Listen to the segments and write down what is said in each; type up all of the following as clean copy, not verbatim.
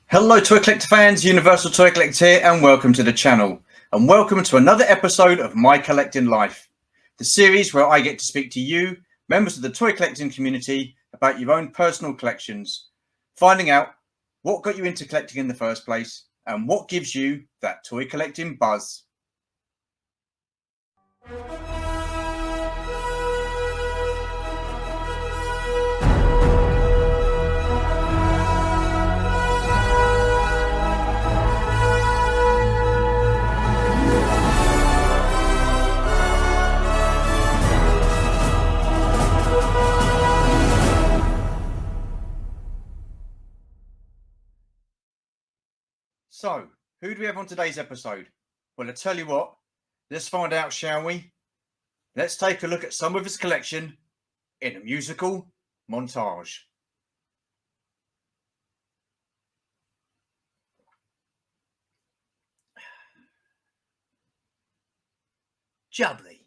Hello Toy Collector fans, Universal Toy Collector here, and welcome to the channel. And welcome to another episode of My Collecting Life, the series where I get to speak to you, members of the toy collecting community, about your own personal collections, finding out what got you into collecting in the first place and what gives you that toy collecting buzz. So, who do we have on today's episode? Well, I tell you what, let's find out, shall we? Let's take a look at some of his collection in a musical montage. Jubbly.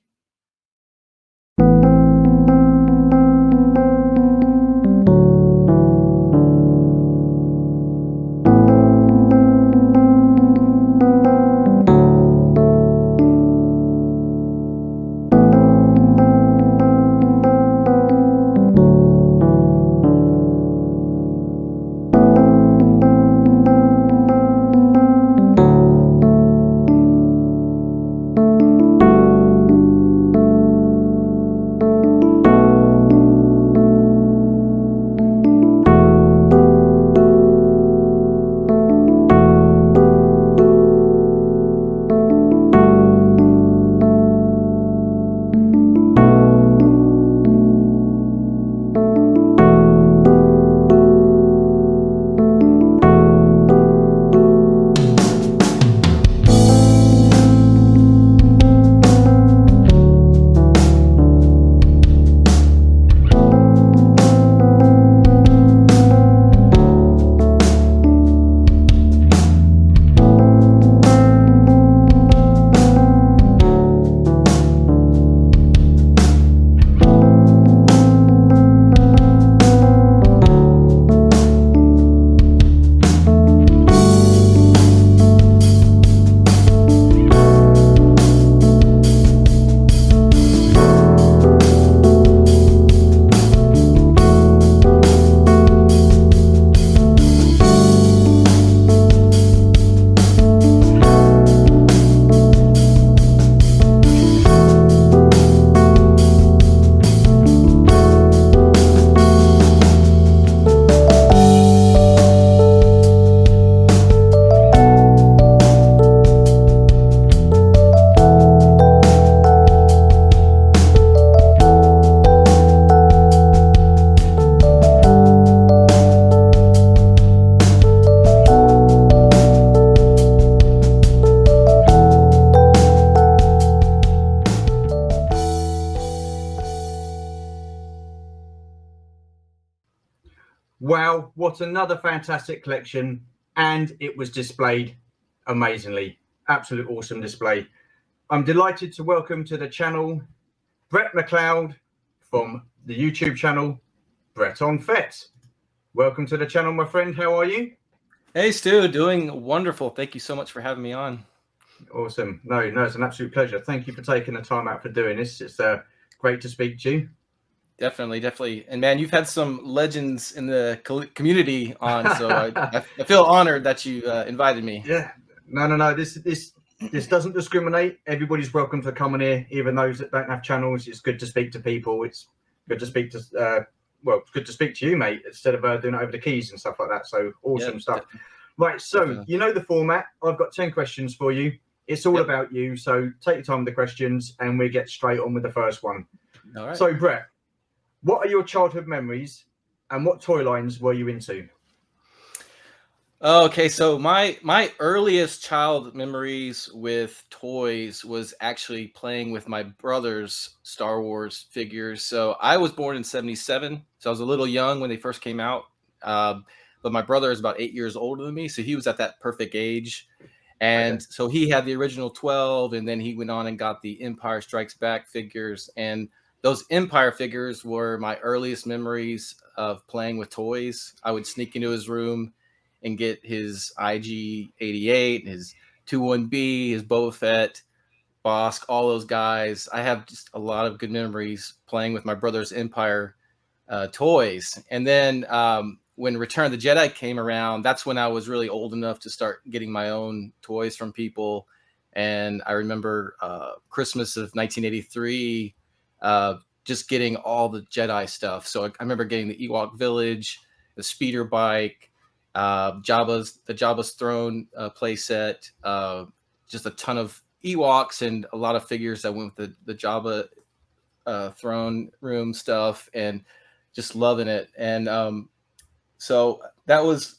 Wow, what another fantastic collection, and it was displayed amazingly. Absolute awesome display. I'm delighted to welcome to the channel Brett McLeod from the YouTube channel Brett on Fett. Welcome to the channel, my friend. How are you? Hey Stu, doing wonderful. Thank you so much for having me on. Awesome. No, it's an absolute pleasure. Thank you for taking the time out for doing this. It's great to speak to you. Definitely. And man, you've had some legends in the community on, so I feel honored that you invited me. Yeah. No. This doesn't discriminate. Everybody's welcome to come in here, even those that don't have channels. It's good to speak to people. It's good to speak to it's good to speak to you, mate, instead of doing it over the keys and stuff like that. So awesome stuff. Right, so you know the format. I've got 10 questions for you. It's all about you. So take your time with the questions and we get straight on with the first one. All right. So Brett, what are your childhood memories and what toy lines were you into? Okay, so my earliest child memories with toys was actually playing with my brother's Star Wars figures. So I was born in '77, so I was a little young when they first came out. But my brother is about 8 years older than me, so he was at that perfect age. And so he had the original 12, and then he went on and got the Empire Strikes Back figures. And those Empire figures were my earliest memories of playing with toys. I would sneak into his room and get his IG-88, his 21B, his Boba Fett, Bosk, all those guys. I have just a lot of good memories playing with my brother's Empire toys. And then when Return of the Jedi came around, that's when I was really old enough to start getting my own toys from people. And I remember Christmas of 1983, just getting all the Jedi stuff. So I remember getting the Ewok Village, the speeder bike, the Jabba's throne playset, just a ton of Ewoks and a lot of figures that went with the Jabba throne room stuff, and just loving it. And so that was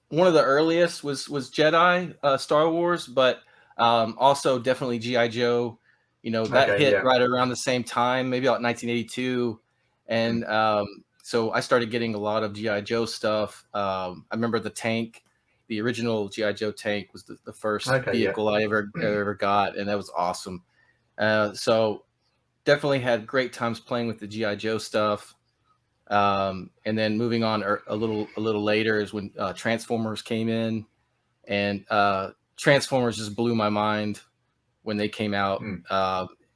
one of the earliest was Jedi Star Wars, but also definitely G.I. Joe. That hit right around the same time, maybe about 1982. And so I started getting a lot of G.I. Joe stuff. I remember the tank, the original G.I. Joe tank was the first vehicle I ever got, and that was awesome. So definitely had great times playing with the G.I. Joe stuff. And then moving on a little later is when Transformers came in, and Transformers just blew my mind when they came out.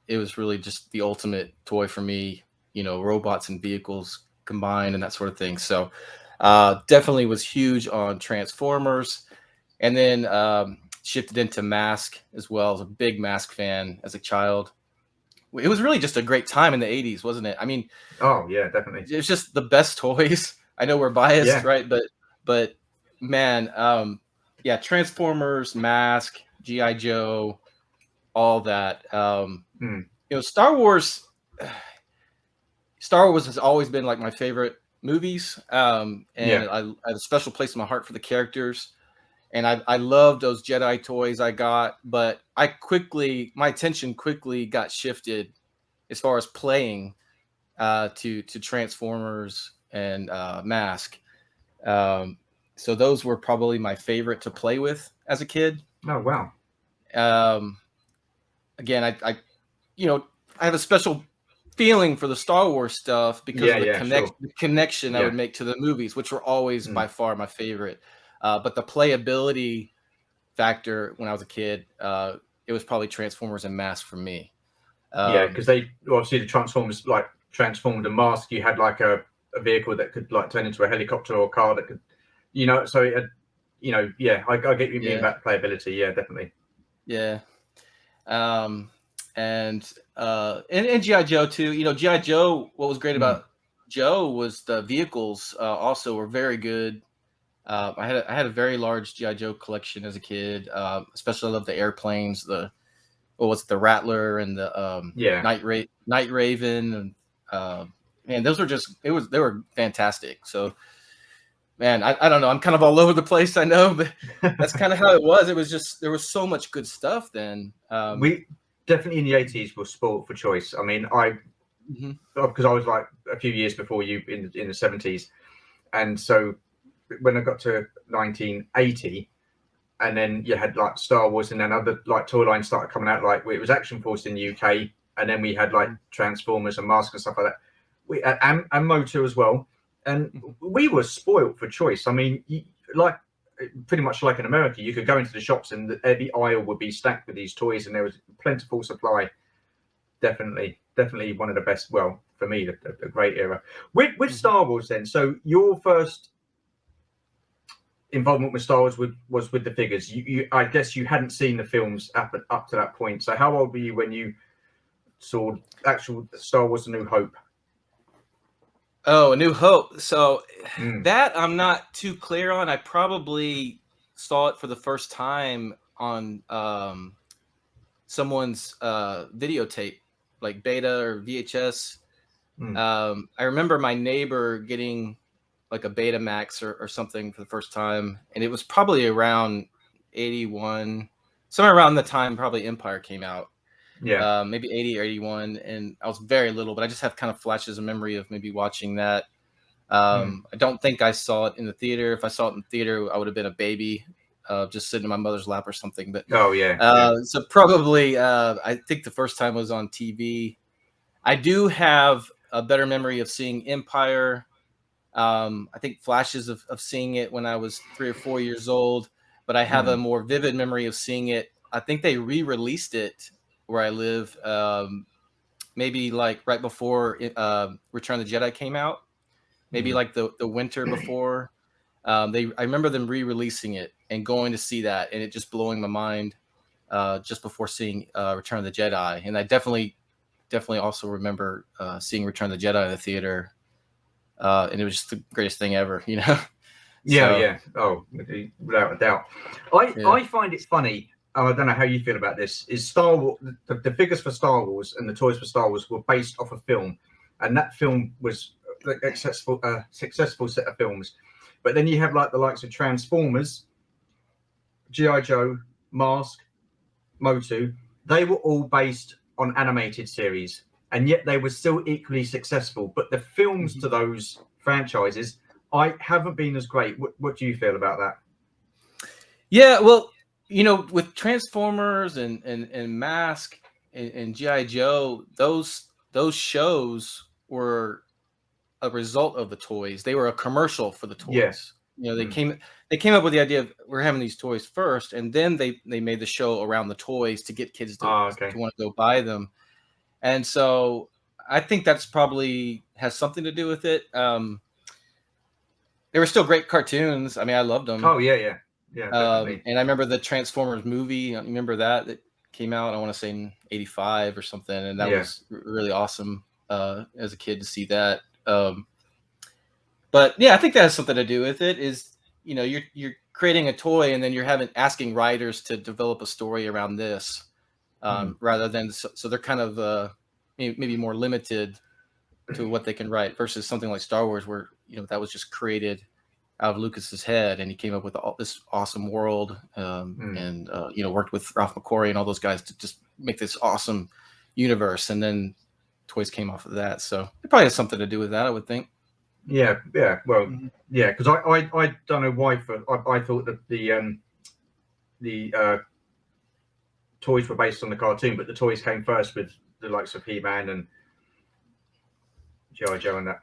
It was really just the ultimate toy for me, robots and vehicles combined and that sort of thing. So definitely was huge on Transformers, and then shifted into Mask as well. I was a big Mask fan as a child. It was really just a great time in the 80s, wasn't it? I mean, oh yeah, definitely. It's just the best toys. I know we're biased, right? But man, yeah, Transformers, Mask, G.I. Joe, all that. Star Wars has always been like my favorite movies. And I have a special place in my heart for the characters. And I love those Jedi toys I got, but my attention quickly got shifted as far as playing to Transformers and Mask. So those were probably my favorite to play with as a kid. Oh wow. Again, I have a special feeling for the Star Wars stuff because of the connection I would make to the movies, which were always by far my favorite. But the playability factor when I was a kid, it was probably Transformers and Mask for me. Because they obviously the Transformers like transformed a Mask. You had like a vehicle that could like turn into a helicopter or a car that could, so it had, I get you mean about playability. Yeah, definitely. Yeah. And G.I. Joe too. G.I. Joe, what was great about Joe was the vehicles also were very good. I had a very large G.I. Joe collection as a kid. Especially I love the airplanes, the Rattler and the Night Raven, and man, those were they were fantastic. So man, I don't know, I'm kind of all over the place, I know, but that's kind of how it was. It was just there was so much good stuff then. We definitely in the 80s were spoiled for choice. I mean, because I was like a few years before you in the 70s, and so when I got to 1980, and then you had like Star Wars, and then other like toy lines started coming out, like it was Action Force in the UK, and then we had like Transformers and Mask and stuff like that. We and Motor as well, and we were spoiled for choice. I mean, like pretty much like in America, you could go into the shops and every aisle would be stacked with these toys, and there was plentiful supply. Definitely one of the best. Well, for me, a great era with Star Wars. Then, so your first involvement with Star Wars was with the figures. You I guess you hadn't seen the films up to that point. So how old were you when you saw actual Star Wars: A New Hope? Oh, A New Hope. So that I'm not too clear on. I probably saw it for the first time on someone's videotape, like beta or VHS. I remember my neighbor getting like a Betamax or something for the first time, and it was probably around 81, somewhere around the time probably Empire came out. Maybe 80 or 81, and I was very little, but I just have kind of flashes of memory of maybe watching that. I don't think I saw it in the theater. If I saw it in the theater, I would have been a baby, just sitting in my mother's lap or something. But so probably I think the first time was on TV. I do have a better memory of seeing Empire I think flashes of seeing it when I was 3 or 4 years old, but I have a more vivid memory of seeing it. I think they re-released it where I live, maybe like right before Return of the Jedi came out, maybe like the winter before. I remember them re-releasing it and going to see that, and it just blowing my mind just before seeing Return of the Jedi. And I definitely also remember seeing Return of the Jedi in the theater, and it was just the greatest thing ever, you know. Yeah, So yeah. Oh, without a doubt. I yeah. I find it funny. I don't know how you feel about this. Is Star Wars the figures for Star Wars and the toys for Star Wars were based off a film, and that film was a successful set of films. But then you have like the likes of Transformers, GI Joe, Mask, Motu. They were all based on animated series, and yet they were still equally successful. But the films to those franchises, I haven't been as great. What do you feel about that? Yeah, well, you know, with Transformers and Mask and GI Joe, those shows were a result of the toys. They were a commercial for the Yeah. toys. You know, they came up with the idea of we're having these toys first, and then they made the show around the toys to get kids Oh, to okay. want to go buy them. And so I think that's probably has something to do with it. They were still great cartoons. I mean, I loved them. Oh, yeah, yeah, yeah, definitely. And I remember the Transformers movie. You remember that came out? I want to say in '85 or something, and that Yeah, was really awesome as a kid to see that. But yeah, I think that has something to do with it. Is you know you're creating a toy and then you're asking writers to develop a story around this, rather than so they're kind of maybe more limited to what they can write versus something like Star Wars where that was just created out of Lucas's head and he came up with this awesome world, and worked with Ralph McQuarrie and all those guys to just make this awesome universe, and then toys came off of that. So it probably has something to do with that, I would think. yeah, yeah. Well, yeah, because I don't know why. I thought that the toys were based on the cartoon, but the toys came first with the likes of He-Man and GI Joe and that.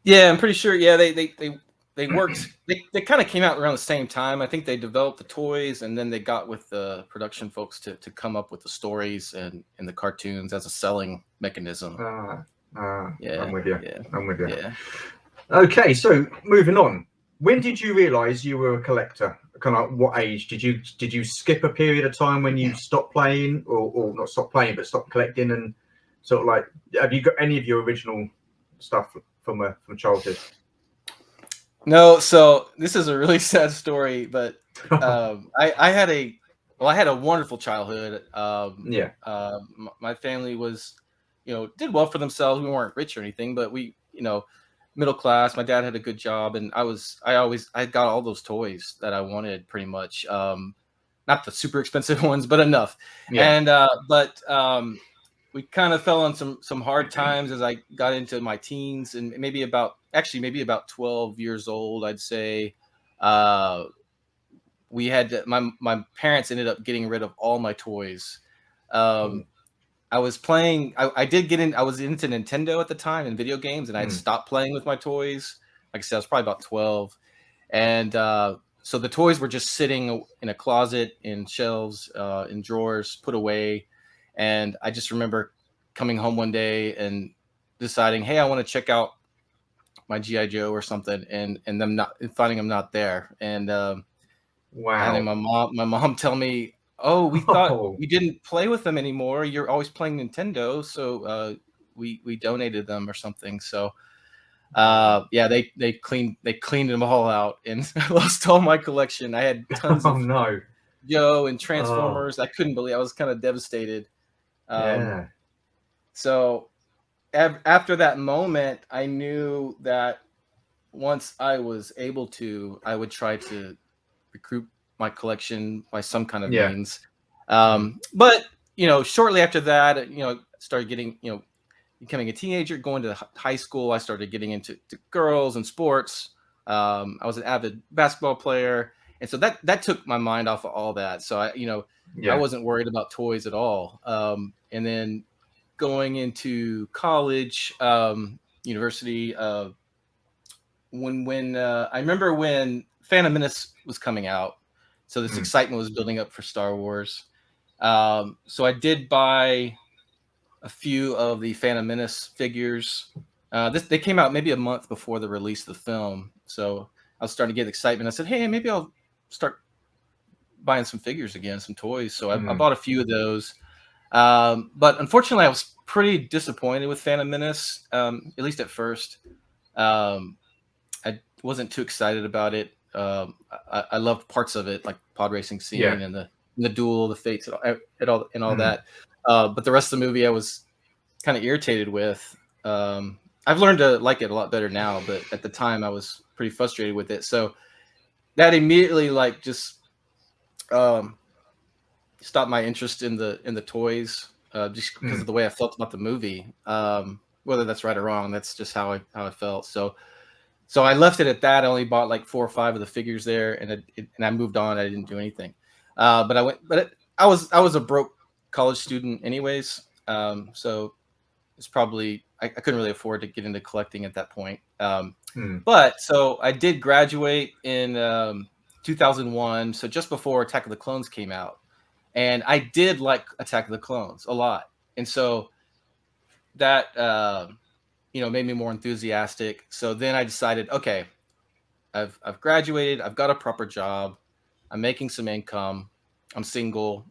Yeah, I'm pretty sure. Yeah, they worked. They kind of came out around the same time. I think they developed the toys, and then they got with the production folks to come up with the stories and the cartoons as a selling mechanism. Yeah, I'm with you. yeah, I'm with you. yeah. Okay, so moving on. When did you realize you were a collector? Kind of what age did you skip a period of time when you stopped playing, or not stopped playing, but stopped collecting, and sort of like, have you got any of your original stuff from childhood? No, so this is a really sad story, but I had a wonderful childhood. Yeah. My family was, did well for themselves. We weren't rich or anything, but we, middle class. My dad had a good job, and I got all those toys that I wanted pretty much. Not the super expensive ones, but enough. Yeah. And we kind of fell on some hard times as I got into my teens, and maybe about 12 years old, I'd say. We had my parents ended up getting rid of all my toys. I was playing. I did get in. I was into Nintendo at the time and video games, and I had stopped playing with my toys. Like I said, I was probably about 12, and so the toys were just sitting in a closet, in shelves, in drawers, put away. And I just remember coming home one day and deciding, hey, I want to check out my GI Joe or something, and finding them not there, and having Wow. my mom tell me, oh, we thought Oh. you didn't play with them anymore. You're always playing Nintendo, so we donated them or something. So yeah, they cleaned them all out and lost all my collection. I had tons Oh of no. Joe and Oh. Transformers. I couldn't believe. I was kind of devastated. Yeah. So after that moment, I knew that once I was able to, I would try to recruit my collection by some kind of Yeah. means. But shortly after that, started getting, becoming a teenager, going to high school. I started getting into girls and sports. I was an avid basketball player, and so that took my mind off of all that. So I Yeah. wasn't worried about toys at all. And then going into college, university, when I remember when Phantom Menace was coming out, so this Mm. excitement was building up for Star Wars. So I did buy a few of the Phantom Menace figures. They came out maybe a month before the release of the film, so I was starting to get excitement. I said, "Hey, maybe I'll start buying some figures again, some toys." So I bought a few of those. But unfortunately, I was pretty disappointed with Phantom Menace, at least at first. Um, I wasn't too excited about it. I loved parts of it, like pod racing Yeah. scene and the duel, the fates, and all Mm. that. But the rest of the movie, I was kind of irritated with. I've learned to like it a lot better now, but at the time, I was pretty frustrated with it. So that immediately, like, just um, stopped my interest in the toys, just because of the way I felt about the movie. Whether that's right or wrong, that's just how I felt. So I left it at that. I only bought like 4 or 5 of the figures there, and I moved on. I didn't do anything. But I was a broke college student anyways. So it's probably I couldn't really afford to get into collecting at that point. Mm. But so I did graduate in 2001, so just before Attack of the Clones came out, and I did like Attack of the Clones a lot, and so that made me more enthusiastic. So then I decided, okay, I've graduated, I've got a proper job, I'm making some income, I'm single,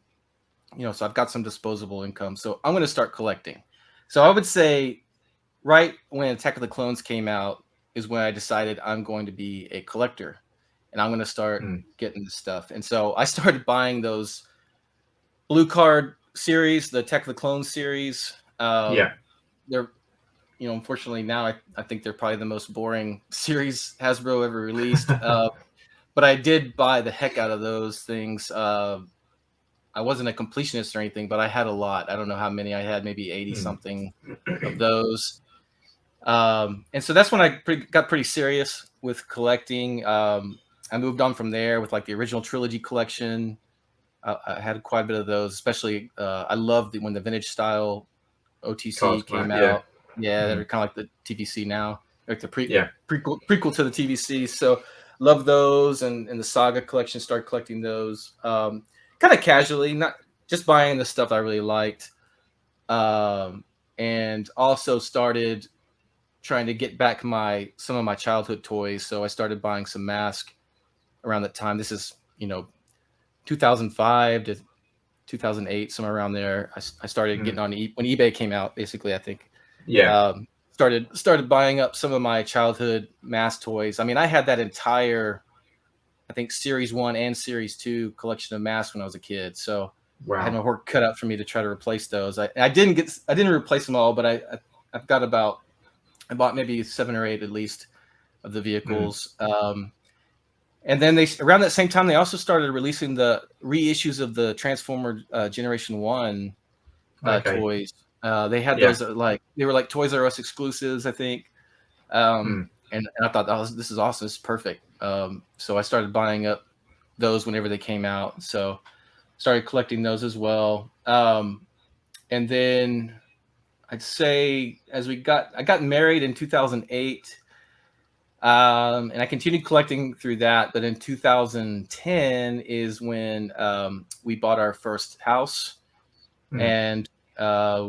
so I've got some disposable income. So I'm going to start collecting. So I would say right when Attack of the Clones came out is when I decided I'm going to be a collector and I'm going to start Mm. getting this stuff. And so I started buying those blue card series, the Attack of the Clones series. Yeah. They're unfortunately now I think they're probably the most boring series Hasbro ever released. But I did buy the heck out of those things. I wasn't a completionist or anything, but I had a lot. I don't know how many I had, maybe 80 Mm. something of those. And so that's when I got pretty serious with collecting. I moved on from there with like the original trilogy collection. I had quite a bit of those, especially I loved when the vintage style OTC Cast came back. Yeah. out. Yeah, they're Mm. kind of like the TVC now, like the Yeah. prequel to the TVC. So love those, and the Saga collection. Started collecting those kind of casually, not just buying the stuff I really liked, and also started trying to get back some of my childhood toys. So I started buying some masks around that time. This is 2005 to 2008, somewhere around there. I started getting Mm. on when eBay came out. Basically, I think Yeah. started buying up some of my childhood mask toys. I mean, I had that entire, I think, Series 1 and Series 2 collection of masks when I was a kid. So I had Wow. my work cut out for me to try to replace those. I didn't replace them all, but I've got I bought maybe 7 or 8 at least of the Mm. vehicles. And then around that same time, they also started releasing the reissues of the Transformer Generation 1 Okay. toys. They had Yeah. those they were like Toys R Us exclusives, I think. Um, Mm. and I thought, oh, this is awesome. This is perfect. So I started buying up those whenever they came out. So started collecting those as well. And then I'd say I got married in 2008. And I continued collecting through that. But in 2010 is when we bought our first house, Mm. and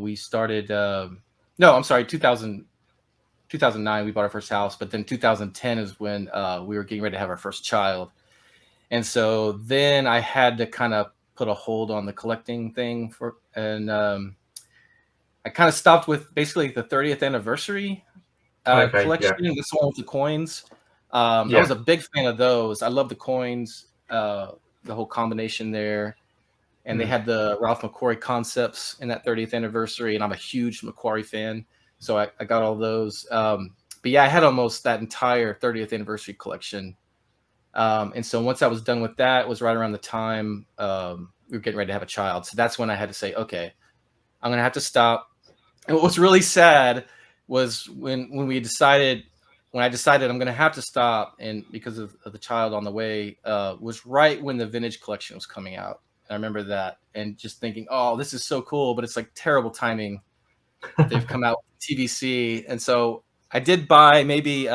we started. No, I'm sorry, 2009 we bought our first house, but then 2010 is when we were getting ready to have our first child, and so then I had to kind of put a hold on the collecting thing and I kind of stopped with basically the 30th anniversary Okay. Yeah. collection. This one with the coins. I was Yeah. a big fan of those. I love the coins, the whole combination there. And they Mm. had the Ralph McQuarrie concepts in that 30th anniversary, and I'm a huge McQuarrie fan, so I got all those. But yeah, I had almost that entire 30th anniversary collection. And so once I was done with that, was right around the time we were getting ready to have a child. So that's when I had to say, okay, I'm gonna have to stop. And what was really sad was when I decided I'm gonna have to stop, and because of the child on the way, was right when the vintage collection was coming out. I remember that, and just thinking, "Oh, this is so cool," but it's like terrible timing that they've come out with TVC. And so I did buy maybe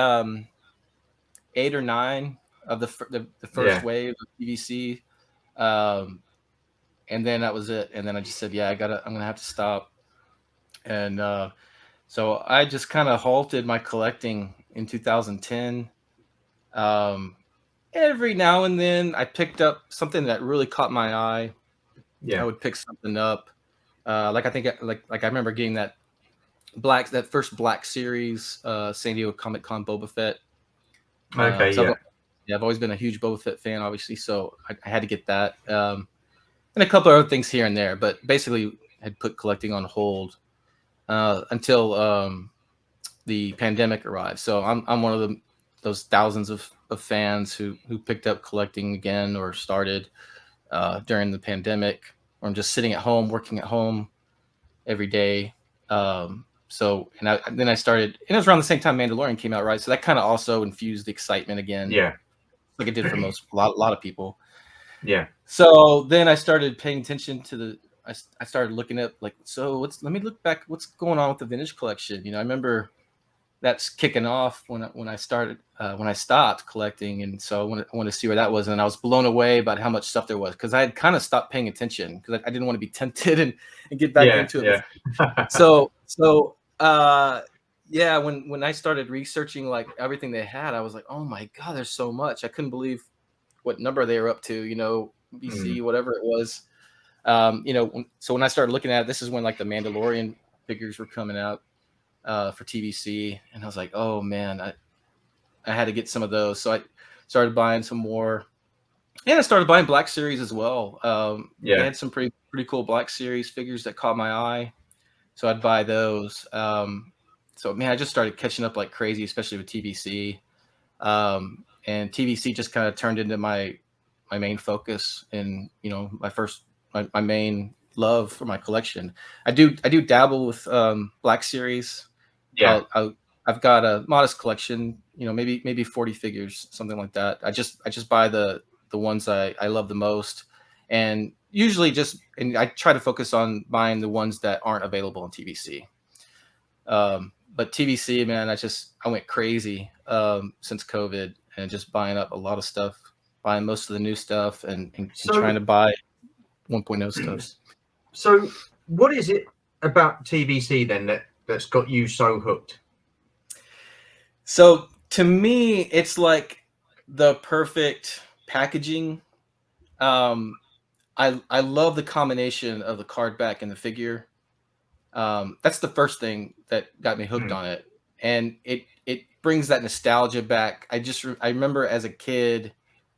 8 or 9 of the first wave of PVC. And then that was it. And then I just said, I'm gonna have to stop. And so I just kind of halted my collecting in 2010. Every now and then I picked up something that really caught my eye. I would pick something up. Like I think like I remember getting that first Black Series San Diego Comic Con Boba Fett. I've always been a huge Boba Fett fan, obviously, so I had to get that. And a couple of other things here and there, but basically had put collecting on hold until the pandemic arrived. So I'm one of those thousands of fans who picked up collecting again or started during the pandemic, or I'm just sitting at home, working at home every day. Then I started, and it was around the same time Mandalorian came out, right? So that kind of also infused the excitement again. Yeah. Like it did for a lot of people. Yeah. So then I started paying attention to I started looking at let me look back, what's going on with the vintage collection. I remember that's kicking off when I stopped collecting. And so I want to see where that was. And I was blown away about how much stuff there was, because I had kind of stopped paying attention because I didn't want to be tempted and get back into it. When I started researching like everything they had, I was like, oh my God, there's so much. I couldn't believe what number they were up to, BC, whatever it was. So when I started looking at it, this is when like the Mandalorian figures were coming out for TVC, and I was like, oh man, I had to get some of those. So I started buying some more, and I started buying Black Series as well. They had some pretty cool Black Series figures that caught my eye, so I'd buy those. So man, I just started catching up like crazy, especially with TVC. And TVC just kind of turned into my main focus, and my main love for my collection. I do dabble with Black Series. I've got a modest collection, maybe 40 figures, something like that. I just buy the ones I love the most, and usually and I try to focus on buying the ones that aren't available on TVC. But TVC, man, I went crazy since COVID, and just buying up a lot of stuff, buying most of the new stuff, and trying to buy 1.0 stuff. So what is it about TVC then that's got you so hooked? So to me, it's like the perfect packaging. I love the combination of the card back and the figure. That's the first thing that got me hooked on it, and it brings that nostalgia back. I remember as a kid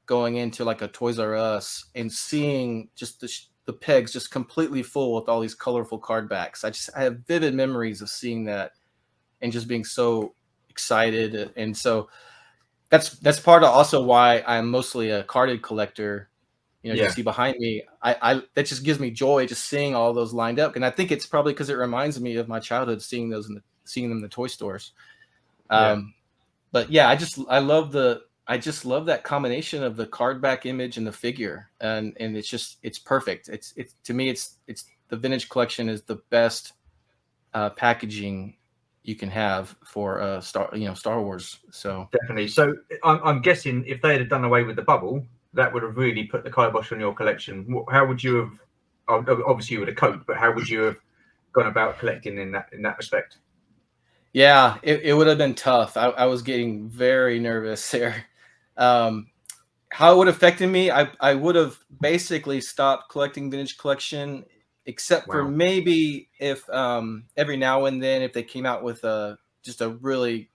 going into like a Toys R Us and seeing just the pegs just completely full with all these colorful card backs. I have vivid memories of seeing that and just being so excited. And so that's part of also why I'm mostly a carded collector. You see behind me, I that just gives me joy just seeing all those lined up. And I think it's probably because it reminds me of my childhood, seeing them in the toy stores. But yeah, I just love that combination of the card back image and the figure, and it's perfect. It's to me, it's the vintage collection is the best packaging you can have for Star Wars. So definitely. So I'm guessing if they had done away with the bubble, that would have really put the kibosh on your collection. How would you have? Obviously, you would have coped, but how would you have gone about collecting in that respect? Yeah, it would have been tough. I was getting very nervous there. How it would have affected me, I would have basically stopped collecting vintage collection, except for maybe if every now and then if they came out with just a really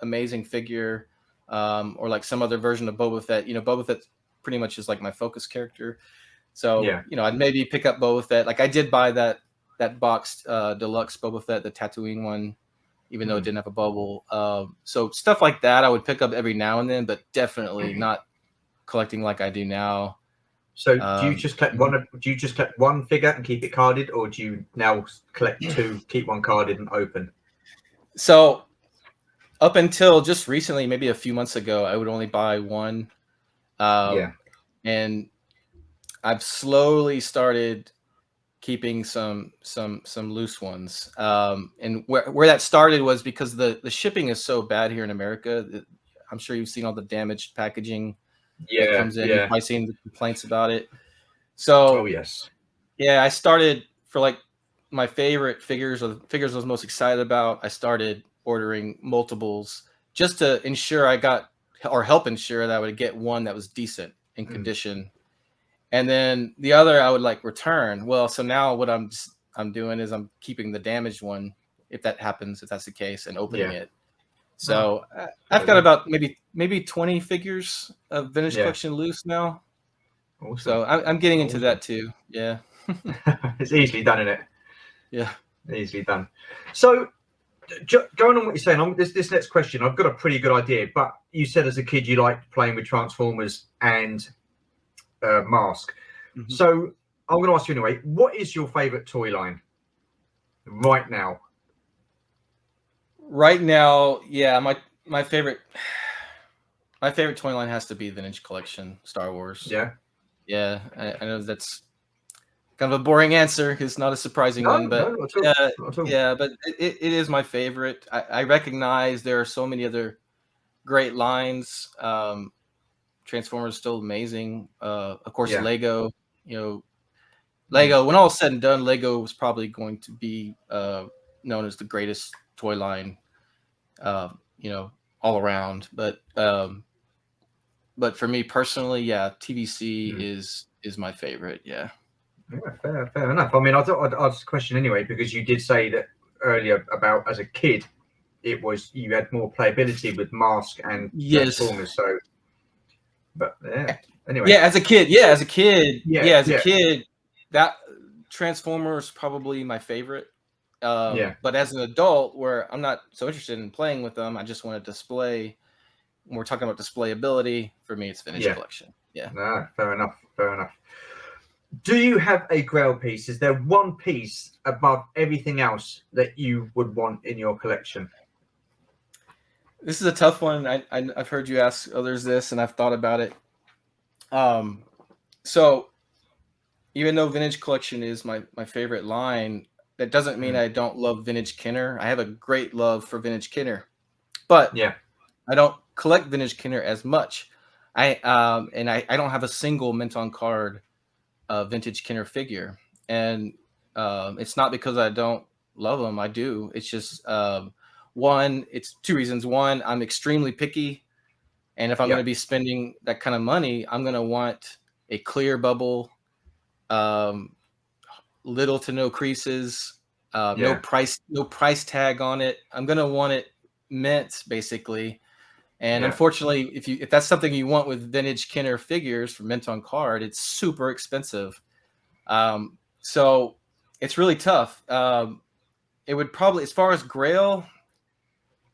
amazing figure, or like some other version of Boba Fett. Boba Fett pretty much is like my focus character. So I'd maybe pick up Boba Fett. Like I did buy that boxed deluxe Boba Fett, the Tatooine one, even though it didn't have a bubble. So stuff like that I would pick up every now and then, but definitely not collecting like I do now. So do you just collect one? Do you just collect one figure and keep it carded, or do you now collect two, keep one carded and open? So up until just recently, maybe a few months ago, I would only buy one. And I've slowly started keeping some loose ones. And where that started was because the shipping is so bad here in America. I'm sure you've seen all the damaged packaging that Yeah, comes in. You've yeah. probably seen the complaints about it. Oh So yes. yeah, I started for like my favorite figures or the figures I was most excited about. I started ordering multiples just to ensure I got or help ensure that I would get one that was decent in Mm. condition, and then the other I would like return. Well, so now what I'm doing is I'm keeping the damaged one if that happens, if that's the case, and opening Yeah. it. Oh, So fair I've got enough. about maybe 20 figures of vintage Yeah. collection loose now. Awesome. So I'm getting into Awesome. that too. Yeah. It's easily done, isn't it? Yeah. Easily done. So, going on what you're saying, this next question, I've got a pretty good idea. But you said as a kid you liked playing with Transformers and Mask. Mhm. So I'm going to ask you anyway. What is your favorite toy line right now? Right now, yeah, my favorite toy line has to be Vintage Collection Star Wars. Yeah. Yeah, I know that's kind of a boring answer. It's not a surprising No, one, no, but not at all. Not at all. yeah, but it is my favorite. I recognize there are so many other great lines. Transformers is still amazing. Of course, Yeah. Lego. You know, Mm. Lego. When all is said and done, Lego was probably going to be known as the greatest toy line. You know, all around. But for me personally, yeah, TVC Mm. is my favorite. Yeah. Yeah, fair enough. I mean, I thought I'd ask the question anyway because you did say that earlier about as a kid, it was you had more playability with Mask and Yes. Transformers. So, but yeah. Anyway. Yeah, as a kid. Yeah, as a kid. Yeah, Yeah, as a yeah, kid, that Transformers probably my favorite. yeah, But as an adult, where I'm not so interested in playing with them, I just want to display. When we're talking about displayability, for me, it's Vintage yeah. Collection. Yeah. No, fair enough. Fair enough. Do you have a grail piece? Is there one piece above everything else that you would want in your collection? This is a tough one. I've heard you ask others this, and I've thought about it. Um, so even though Vintage Collection is my favorite line, that doesn't mean Mm. I don't love Vintage Kenner. I have a great love for Vintage Kenner, but Yeah, I don't collect Vintage Kenner as much. I don't have a single mint on card Vintage Kenner figure, and it's not because I don't love them. I do. It's just one. It's two reasons. One, I'm extremely picky, and if I'm going yeah, to be spending that kind of money, I'm going to want a clear bubble, um, little to no creases, yeah, no price tag on it. I'm going to want it mint basically. And yeah. unfortunately, if that's something you want with vintage Kenner figures for mint on card, it's super expensive. So it's really tough. It would probably, as far as Grail,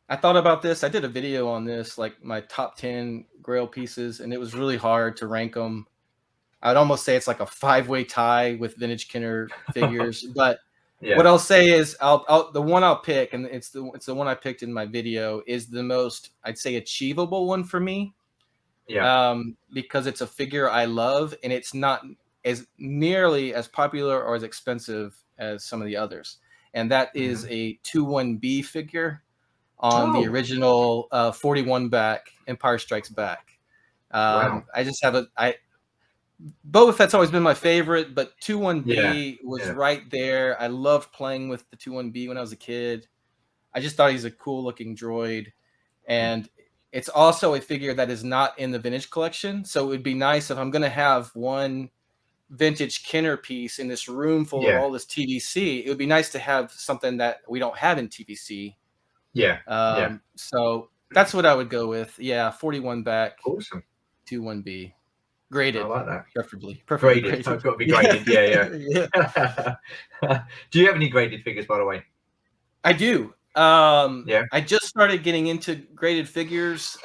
I thought about this. I did a video on this, like my top 10 Grail pieces, and it was really hard to rank them. I'd almost say it's like a five-way tie with vintage Kenner figures. But what Yeah, I'll say is, the one I'll pick, and it's the one I picked in my video, is the most, I'd say, achievable one for me, yeah. because it's a figure I love, and it's not as nearly as popular or as expensive as some of the others. And that is Mhm. a 2-1B figure on the Oh, original 41 back Empire Strikes Back. wow. I just have Boba Fett's always been my favorite, but Yeah, 2-1B was yeah, right there. I loved playing with the 2-1B when I was a kid. I just thought he's a cool looking droid. And it's also a figure that is not in the vintage collection. So it would be nice if I'm going to have one vintage Kenner piece in this room full of yeah, all this TVC. It would be nice to have something that we don't have in TVC. yeah, yeah. So that's what I would go with. Yeah, 41 back, Awesome. 2-1B. I Graded, like that. preferably Graded. Oh, graded. it's got to be Yeah. graded. Yeah, Yeah. yeah. Do you have any graded figures, by the way? I do. Yeah, I just started getting into graded figures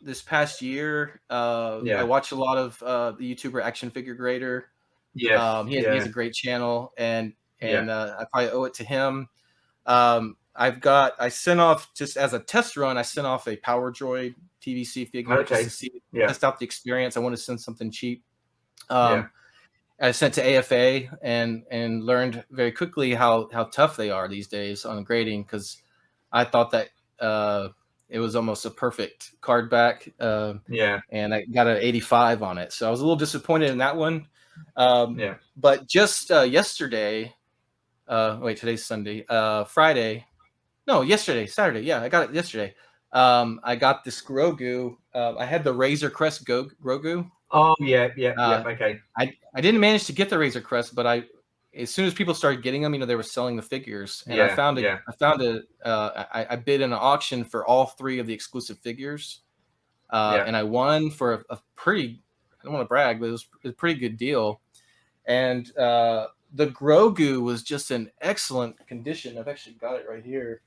this past year. I yeah, watch a lot of the YouTuber Action Figure Grader. yes, He has yeah, a great channel, and yeah. I probably owe it to him. I sent off, just as a test run, I sent off a Power Droid TVC figure just to Okay. see, Yeah, test out the experience. I want to send something cheap. yeah, Um, I sent to AFA and learned very quickly how tough they are these days on grading, because I thought that it was almost a perfect card back. Yeah. And I got an 85 on it. So I was a little disappointed in that one. Yeah. But just yesterday, wait, today's Sunday, Friday. No, yesterday, Saturday. Yeah, I got it yesterday. I got this Grogu. I had the Razor Crest Grogu. Oh yeah, yeah, yeah. Uh, Okay. I didn't manage to get the Razor Crest, but as soon as people started getting them, they were selling the figures, and Yeah, yeah, I bid in an auction for all 3 of the exclusive figures, yeah. and I won for a pretty. I don't want to brag, but it was a pretty good deal. And the Grogu was just in excellent condition. I've actually got it right here.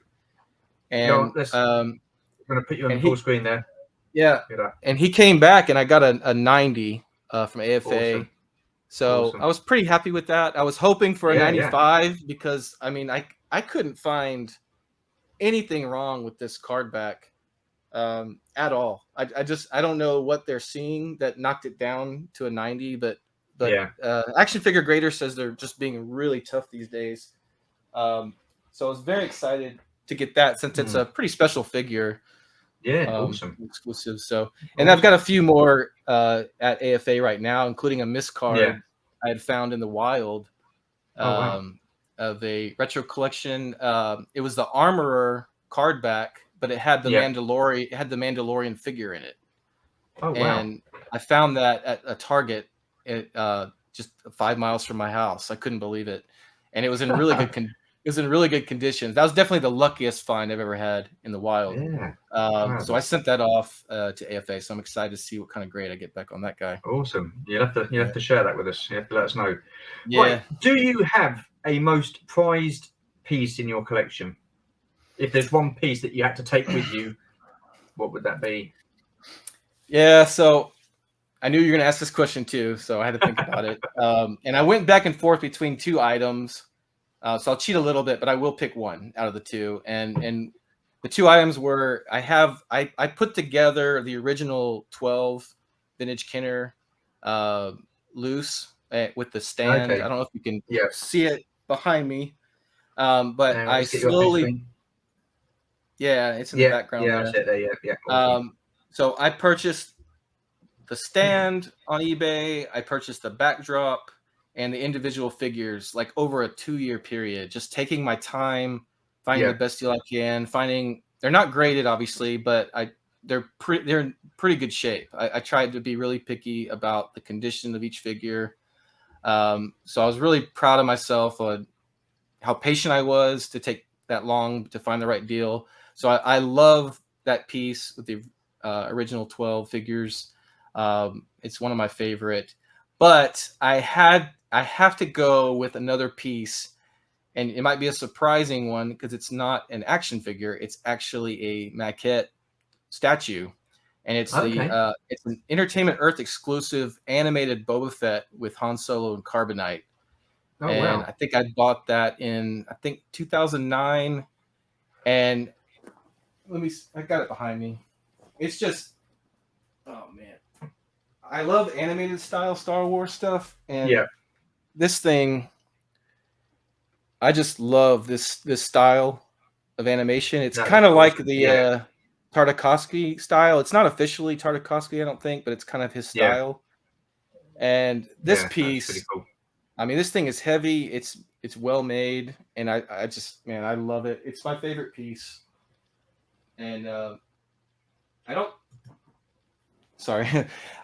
No, And I'm gonna put you on the full screen there. yeah, Look at that. and he came back, and I got a 90 from AFA. Awesome. So Awesome. I was pretty happy with that. I was hoping for a Yeah, 95 because I couldn't find anything wrong with this card back at all. I don't know what they're seeing that knocked it down to a 90, but Yeah. Action Figure Grader says they're just being really tough these days. So I was very excited to get that since it's a pretty special figure. Yeah, awesome. Exclusive. So, and I've got a few more at AFA right now, including a miss card I had found in the wild of a retro collection. It was the Armorer card back, but it had the Mandalorian. It had the Mandalorian figure in it. Oh wow! And I found that at a Target, just 5 miles from my house. I couldn't believe it, and it was in really good it was in really good condition. That was definitely the luckiest find I've ever had in the wild. Yeah. So I sent that off to AFA. So I'm excited to see what kind of grade I get back on that guy. Awesome. You have to share that with us. You have to let us know. Yeah. Right. Do you have a most prized piece in your collection? If there's one piece that you had to take with you, what would that be? Yeah. So I knew you were going to ask this question too, so I had to think about it. And I went back and forth between 2 items. So I'll cheat a little bit, but I will pick one out of the 2. And the 2 items were I put together the original 12 vintage Kenner loose with the stand. Okay. I don't know if you can see it behind me, but I it's in the background. Yeah, that's it there. Yeah. Awesome. So I purchased the stand on eBay. I purchased the backdrop and the individual figures like over a 2-year period, just taking my time, finding the best deal I can, they're not graded obviously, but they're in pretty good shape. I tried to be really picky about the condition of each figure. So I was really proud of myself on how patient I was to take that long to find the right deal. So I love that piece with the original 12 figures. It's one of my favorite, but I have to go with another piece, and it might be a surprising one because it's not an action figure. It's actually a maquette statue, and it's it's an Entertainment Earth exclusive animated Boba Fett with Han Solo and Carbonite. Oh, and wow. I think I bought that in 2009, and I got it behind me. It's just, oh man, I love animated style Star Wars stuff, and this thing, I just love this style of animation. It's kind of like the Tartakovsky style. It's not officially Tartakovsky, I don't think, but it's kind of his style. And this piece, cool. I mean, this thing is heavy. It's well made, and I just, man, I love it. It's my favorite piece. And I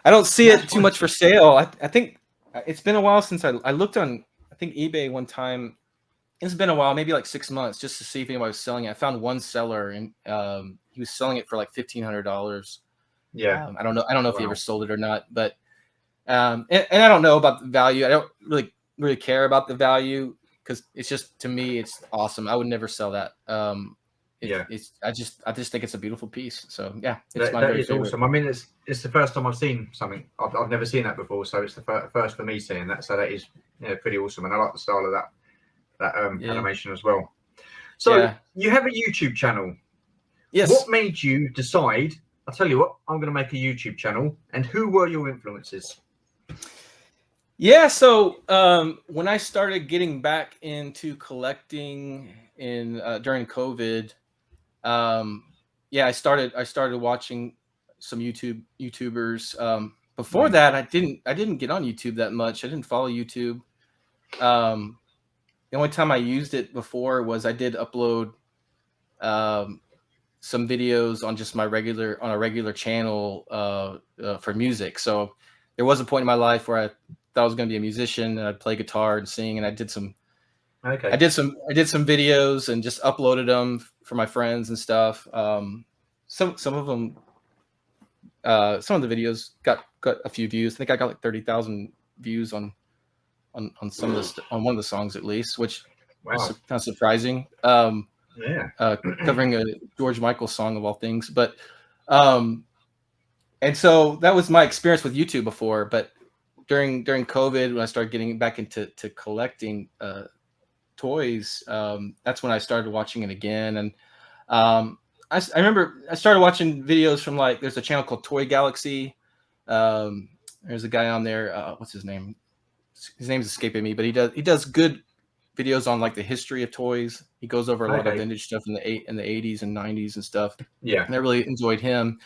don't see it too much for sale. I think it's been a while since I looked on, I think eBay one time. It's been a while, maybe like 6 months, just to see if anybody was selling it. I found one seller, and he was selling it for like $1,500. Yeah. I don't know if he ever sold it or not, but and I don't know about the value. I don't really care about the value because it's just, to me, it's awesome. I would never sell that. I just think it's a beautiful piece. So yeah, it's my very favorite. Awesome. I mean, it's the first time I've seen something. I've never seen that before, so it's the first for me seeing that. So that is pretty awesome, and I like the style of that animation as well. So you have a YouTube channel. Yes. What made you decide? I'll tell you what, I'm going to make a YouTube channel. And who were your influences? Yeah, so when I started getting back into collecting during COVID, yeah, I started watching some YouTubers. Before that, I didn't get on YouTube that much. I didn't follow YouTube. Um, the only time I used it before was I did upload um, some videos on just my regular channel for music. So there was a point in my life where I thought I was going to be a musician and I'd play guitar and sing, and I did some Okay. I did some videos and just uploaded them for my friends and stuff. Some of them some of the videos got a few views. I think I got like 30,000 views on some of on one of the songs at least, which was Wow. kind of surprising. Yeah. Covering a George Michael song of all things, but um, and so that was my experience with YouTube before. But during COVID, when I started getting back into collecting toys, that's when I started watching it again. And I remember I started watching videos from, like, there's a channel called Toy Galaxy. There's a guy on there. What's his name? His name's escaping me, but he does good videos on, like, the history of toys. He goes over a lot of Okay. vintage stuff in the 80s and 90s and stuff. Yeah. And I really enjoyed him.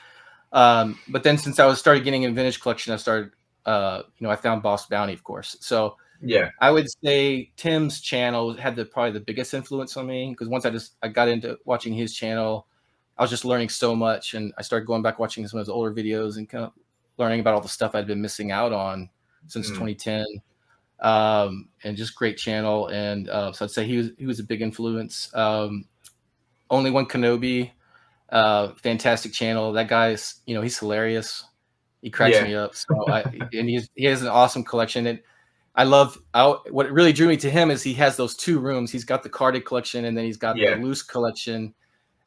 But then since I started getting in vintage collection, I started I found Boss Bounty, of course. So Yeah. I would say Tim's channel had probably the biggest influence on me, because once I got into watching his channel, I was just learning so much, and I started going back watching some of his older videos and kind of learning about all the stuff I'd been missing out on since 2010. And just great channel. And so I'd say he was a big influence. Only One Kenobi, fantastic channel. That guy's, he's hilarious. He cracks me up. So and he has an awesome collection. And what really drew me to him is he has those two rooms. He's got the carded collection, and then he's got the loose collection.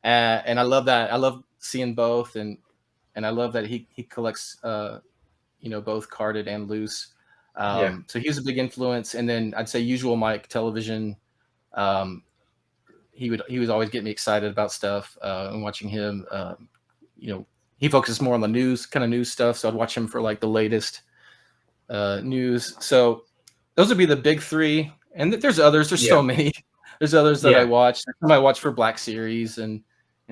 And I love that. I love seeing both, and I love that he collects both carded and loose. So he was a big influence. And then I'd say Usual Mike Television. He was always getting me excited about stuff, and watching him. He focuses more on the news stuff, so I'd watch him for, like, the latest news. So those would be the big three, and there's others. There's so many. There's others that I watch. Some I watch for Black Series and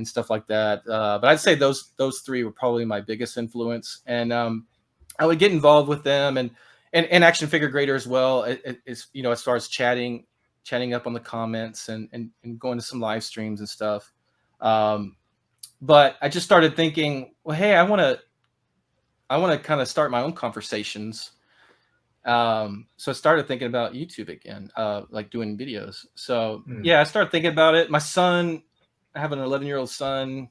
stuff like that. But I'd say those three were probably my biggest influence, and I would get involved with them, and Action Figure Grader as well. As far as chatting up on the comments and going to some live streams and stuff. But I just started thinking, well, hey, I want to kind of start my own conversations. So I started thinking about YouTube again, like doing videos. So I started thinking about it. My son, I have an 11-year-old son.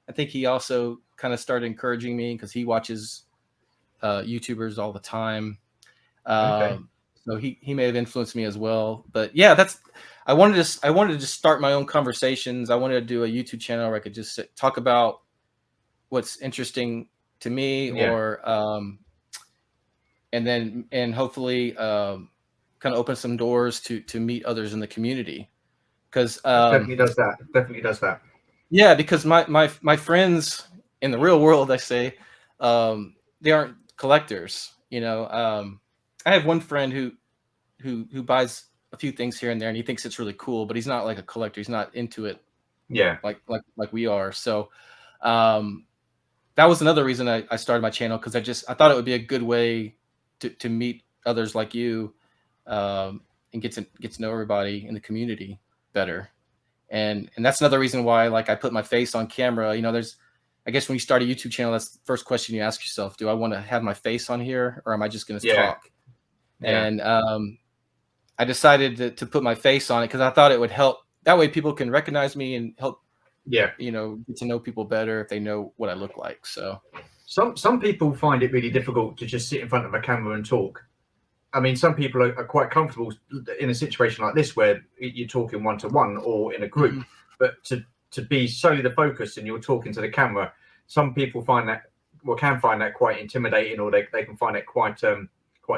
I think he also kind of started encouraging me, because he watches YouTubers all the time. So he may have influenced me as well. But I wanted to just start my own conversations. I wanted to do a YouTube channel where I could just talk about what's interesting to me, or and hopefully kind of open some doors to meet others in the community. Because definitely does that. Yeah, because my friends in the real world, I say, they aren't collectors. I have one friend who buys a few things here and there, and he thinks it's really cool, but he's not like a collector. He's not into it. Like we are. So that was another reason I started my channel, because I thought it would be a good way to meet others like you, and get to know everybody in the community better. And that's another reason why, like, I put my face on camera. I guess when you start a YouTube channel, that's the first question you ask yourself: do I want to have my face on here, or am I just going to talk? And I decided to put my face on it, because I thought it would help. That way people can recognize me and help, get to know people better if they know what I look like. So some people find it really difficult to just sit in front of a camera and talk. I mean, some people are quite comfortable in a situation like this, where you're talking one-to-one or in a group, but to be solely the focus and you're talking to the camera, some people can find that quite intimidating, or they can find it quite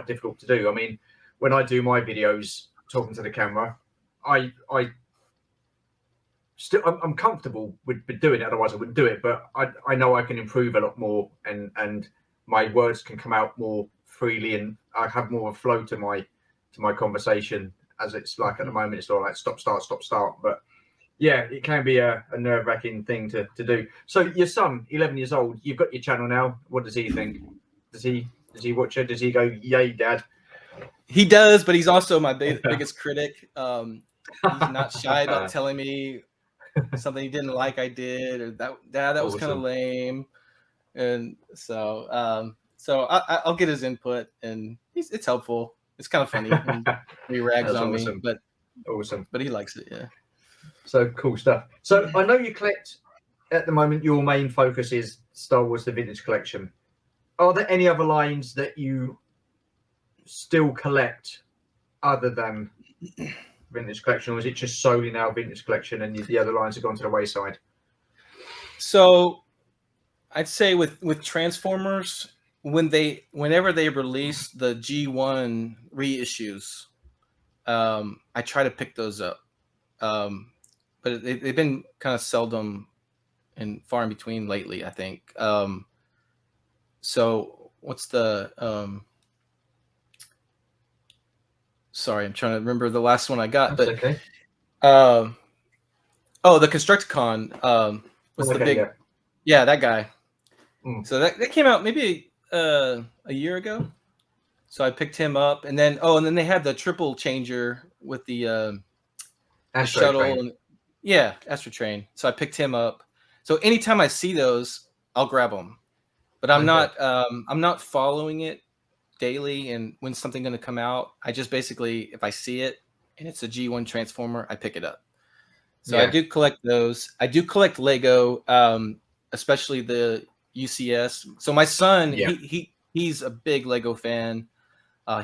difficult to do. I mean, when I do my videos talking to the camera, I'm comfortable with doing it. Otherwise I wouldn't do it, but I know I can improve a lot more, and my words can come out more freely, and I have more of a flow to my conversation, as it's like at the moment it's all like stop start. But Yeah, it can be a nerve-wracking thing to do. So your son, 11 years old, you've got your channel now. What does he think? Does he watch it? Does he go, "Yay, Dad"? He does, but he's also my biggest critic. He's not shy about telling me something he didn't like I did, or that was kind of Awesome. lame. And so I'll get his input, and it's helpful. It's kind of funny when he rags That's on me, awesome. Awesome. but he likes it. Yeah. So cool stuff. So I know you collect at the moment. Your main focus is Star Wars: The Vintage Collection. Are there any other lines that you still collect other than Vintage Collection, or is it just solely now Vintage Collection and the other lines have gone to the wayside? So I'd say with Transformers, whenever they release the G1 reissues, I try to pick those up. But they've been kind of seldom and far in between lately, I think. So what's the sorry, I'm trying to remember the last one I got. That's but okay. The Constructicon was the big, that guy. So that came out maybe a year ago. So I picked him up, and then they had the triple changer with the shuttle, and Astro Train. So I picked him up. So anytime I see those, I'll grab them. But I'm not following it daily, and when's something going to come out. I just basically, if I see it and it's a G1 Transformer, I pick it up. So I do collect those. I do collect Lego, especially the UCS. So my son, he's a big Lego fan.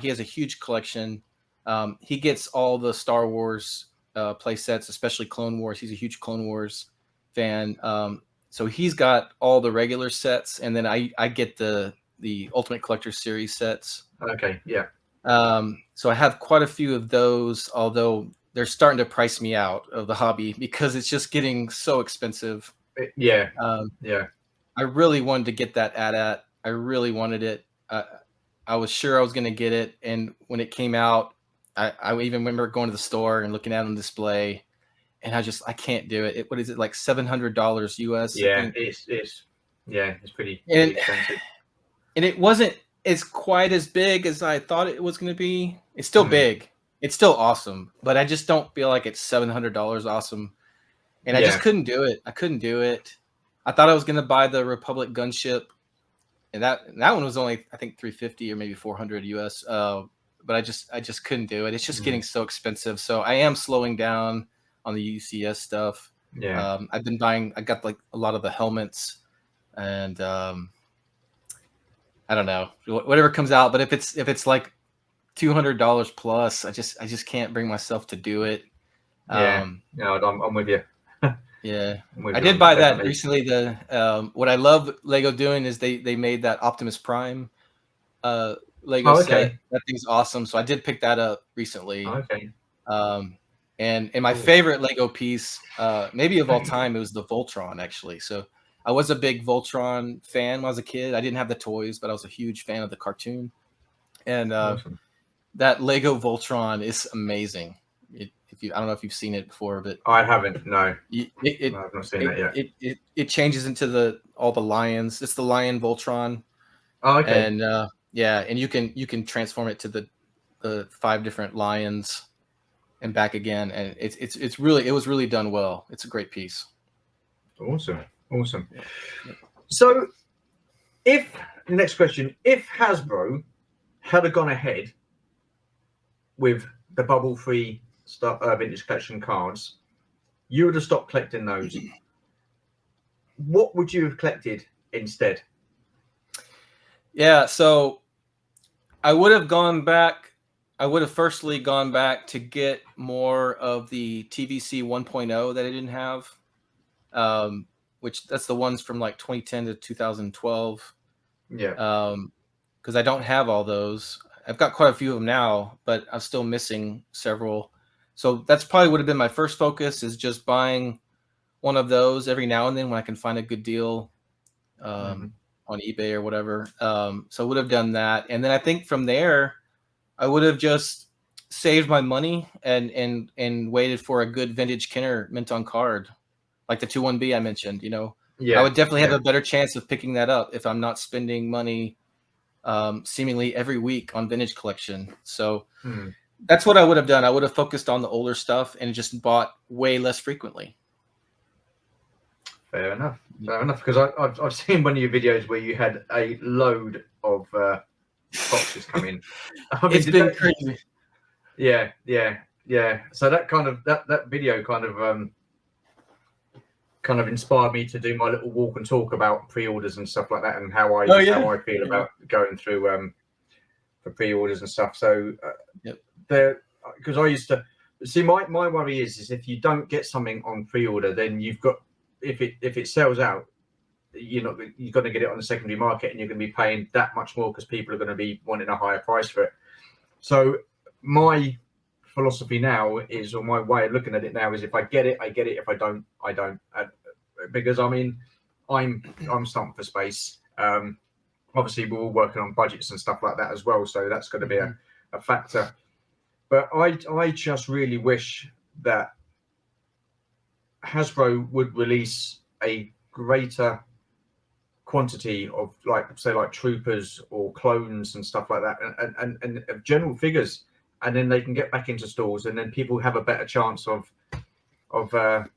He has a huge collection. He gets all the Star Wars play sets, especially Clone Wars. He's a huge Clone Wars fan. So he's got all the regular sets, and then I get the Ultimate Collector Series sets. Okay, yeah. So I have quite a few of those, although they're starting to price me out of the hobby because it's just getting so expensive. Yeah. I really wanted to get that AT-AT. I really wanted it. I was sure I was going to get it, and when it came out, I even remember going to the store and looking at it on display, and I can't do it. What is it, like $700 US? Yeah, it's pretty expensive. And it wasn't as quite as big as I thought it was going to be. It's still big. It's still awesome, but I just don't feel like it's $700 awesome. And I just couldn't do it. I couldn't do it. I thought I was going to buy the Republic gunship, and that one was only, I think, $350 or maybe $400 US. But I just couldn't do it. It's just getting so expensive. So I am slowing down on the UCS stuff. Yeah. I've been buying. I got like a lot of the helmets, and I don't know, whatever comes out. But if it's like $200 plus, I just can't bring myself to do it. I'm with you. I did buy that recently. What I love Lego doing is they made that Optimus Prime Lego set. That thing's awesome. So I did pick that up recently. And my favorite Lego piece, maybe of all time, it was the Voltron, actually. So I was a big Voltron fan when I was a kid. I didn't have the toys, but I was a huge fan of the cartoon. And that Lego Voltron is amazing. I don't know if you've seen it before, but I haven't. No, I've not seen that yet. It changes into all the lions. It's the Lion Voltron. Oh, okay. And and you can transform it to the 5 different lions and back again, and it was really done well. It's a great piece. Awesome. So, the next question: if Hasbro had gone ahead with the bubble-free Vintage Collection cards, you would have stopped collecting those. What would you have collected instead? Yeah, so I would have gone back. I would have firstly gone back to get more of the TVC 1.0 that I didn't have, which that's the ones from like 2010 to 2012. Yeah. Because I don't have all those. I've got quite a few of them now, but I'm still missing several. So that's probably would have been my first focus, is just buying one of those every now and then when I can find a good deal on eBay or whatever. So I would have done that. And then I think from there, I would have just saved my money and waited for a good vintage Kenner mint on card, like the 21B I mentioned. I would definitely have a better chance of picking that up if I'm not spending money seemingly every week on vintage collection. So that's what I would have done. I would have focused on the older stuff and just bought way less frequently. Fair enough. Because I've seen one of your videos where you had a load of boxes come in. I mean, it's been crazy. Yeah. So that kind of that video kind of inspired me to do my little walk and talk about pre-orders and stuff like that, and how I feel about going through for pre-orders and stuff. So because I used to see my worry is if you don't get something on pre-order, then you've got if it sells out, you're going to get it on the secondary market, and you're going to be paying that much more because people are going to be wanting a higher price for it. So my philosophy now is, or my way of looking at it now is, if I get it, I get it. If I don't, I don't. Because I mean, I'm stumped for space. Obviously, we're all working on budgets and stuff like that as well, so that's going to be a factor. But I just really wish that Hasbro would release a greater quantity of like troopers or clones and stuff like that, and general figures, and then they can get back into stores, and then people have a better chance of